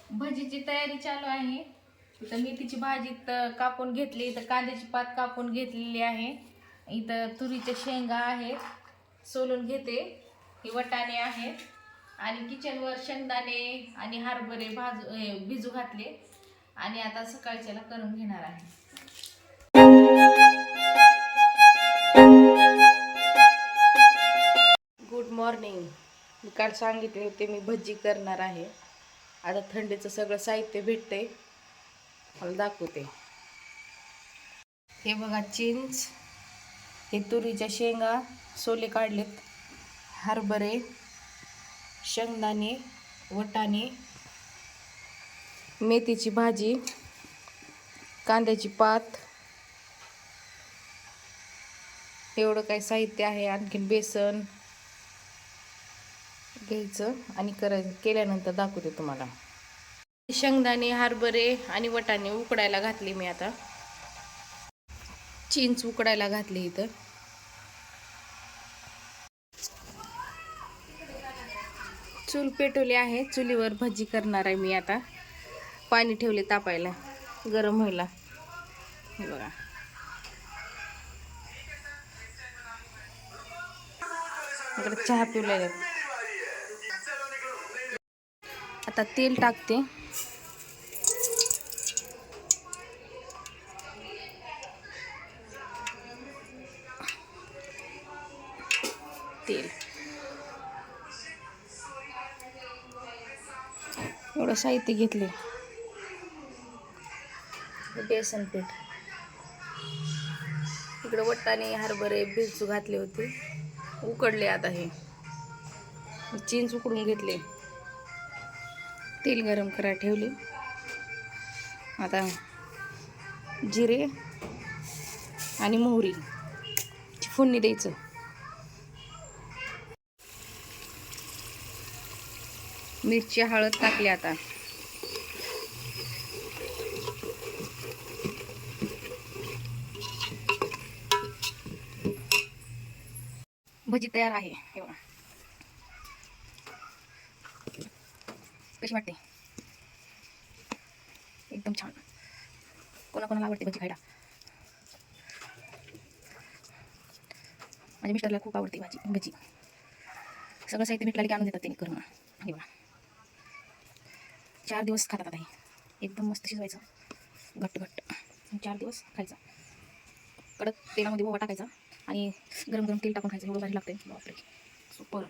भजीची तयारी चालू आहे. इथं मेथीची भाजी कापून घेतली, इथं कांद्याची पात कापून घेतलेली आहे, इथं तुरीच्या शेंगा आहेत सोलून घेते, ही वटाणे आहेत आणि किचनवर शेंगदाणे आणि हरभरे भिजू घातले आणि आता सकाळच्याला करून घेणार आहे. Good morning. मी काल सांगितले होते मी भजी करणार आहे. आता थंडीचं सगळं साहित्य भेटते, मला दाखवते. हे बघा, चिंच, हे तुरीच्या शेंगा सोले काढलेत, हरभरे, शेंगदाणे, वटाणे, मेथीची भाजी, कांद्याची पात, एवढं काय साहित्य आहे. आणखीन बेसन घ्यायचं आणि करायचं, केल्यानंतर दाखवते तुम्हाला. शेंगदाणे, हरभरे आणि वटाणे उकडायला घातले मी. आता चिंच उकडायला घातली. इथं चूल पेटवली आहे, चुलीवर भजी करणार आहे मी. आता पाणी ठेवले तापायला, गरम व्हायला. हे बघा, इकडे चहा पिवलेला. आता तेल टाकते. तेल एवढं साहित्य घेतले. बेसन पीठ, इकडे वटाणे हरभरे भिजू घातले होते, उकडले. आता हे चिंच उकडून घेतले, तेल गरम करायला ठेवले. आता जिरे आणि मोहरी फोडणी द्यायचं. मिरची हळद टाकली. आता भजी तयार आहे. हे बघा कशी वाटते, एकदम छान. कोणाकोणाला आवडते भजी खायला. माझ्या मिस्टरला खूप आवडते भजी. सगळं साहित्य भेटला की आणून देतात त्यांनी करून. हे बघा 4 दिवस खातात. आता हे एकदम मस्त शिजवायचं, घट्ट घट्ट. 4 दिवस खायचं. कडक तेलामध्ये ओवा टाकायचा आणि गरम गरम तेल टाकून खायचं. एवढं भारी लागते, बापरे, सुपर.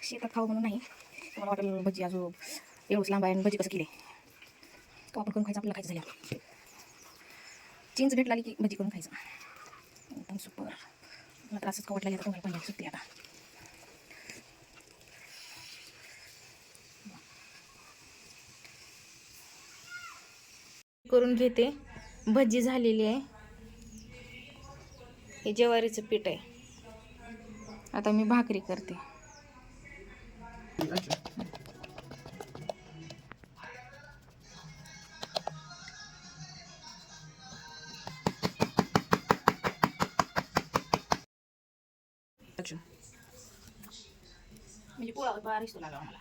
शेतात खाऊ म्हणून नाही, तुम्हाला वाटेल भजी अजून एवढंच लांब आहे आणि भजी कसं केले तो आपण करून खायचं. आपल्याला खायचं झाल्या चिंच भेटला की भजी करून खायचं, एकदम सुपर. मला तर असंच वाटलं. तुम्हाला पण सुट्टी आता करून घेते. भजी झालेली आहे. हे ज्वारीचं पीठ आहे. आता मी भाकरी करते. म्हणजे पोळा बारीक तो लागला मला.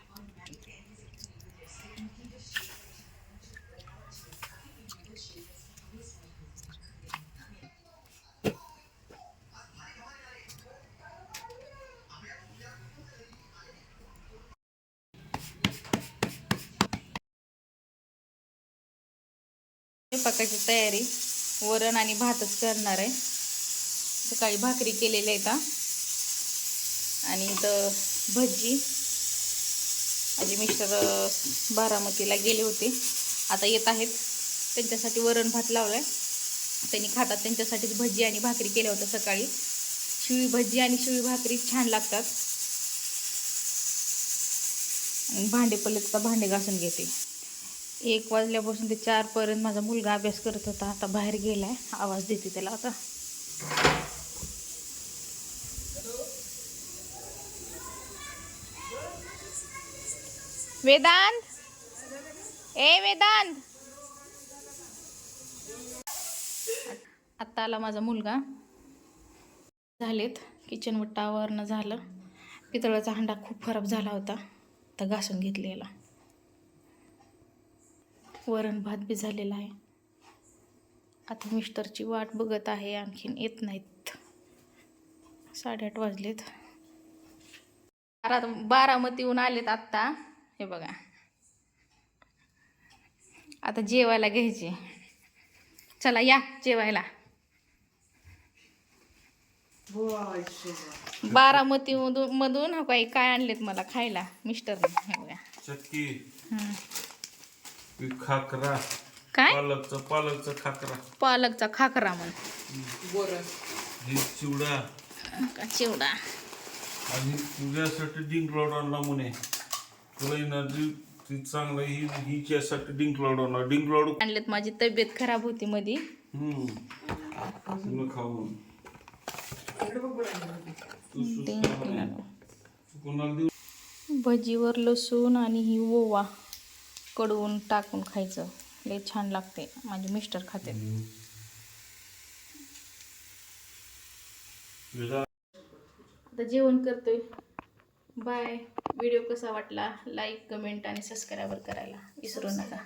स्वयंपाकाची तयारी, वरण आणि भातच करणार आहे. सकाळी भाकरी केलेल्या आहेत आणि इथं भजी. माझे मिस्टर बारामतीला गेले होते, आता येत आहेत. त्यांच्यासाठी वरण भात लावलाय, त्यांनी खातात. त्यांच्यासाठीच भजी आणि भाकरी केल्या होत्या सकाळी. शिळी भजी आणि शिळी भाकरी छान लागतात. आणि भांडे पडले तर भांडे घासून घेते. 1 वाजल्यापासून ते 4 पर्यंत माझा मुलगा अभ्यास करत होता. आता बाहेर गेलाय, आवाज देते त्याला. आता वेदांत, ए वेदांत. आता आला माझा मुलगा. झालेत किचन वट्टावरनं झालं. पितळाचा हांडा खूप खराब झाला होता, तर घासून घेतलेला. वरण भात बी झालेला आहे. आता मिस्टरची वाट बघत आहे, आणखीन येत नाहीत. 8:30 वाजलेत. बारामतीहून आलेत आत्ता. हे बघा, आता जेवायला घ्यायचे. चला या जेवायला. बारामती मधून काही काय आणलेत मला खायला मिस्टरने. हे बघा, चक्की, खाकरा, काय पालकचा खाकरा, पालकचा खाकरा म्हण, हे चिवडा का चिवडा. आणि तुझ्यासाठी डिंक आणला म्हणे. तुला एनर्जी ती चांगलं ही हिच्यासाठी डिंक आणला. डिंक लाडू आणलेत. माझी तब्येत खराब होती मध्ये. खाऊ भजीवर लसूण आणि ही ओवा कडवून टाकून खायचं, लय छान लागते. माझे मिस्टर खाते. आता जेवण करतोय. बाय. व्हिडिओ कसा वाटला लाईक, कमेंट आणि सबस्क्राईब करायला विसरू नका.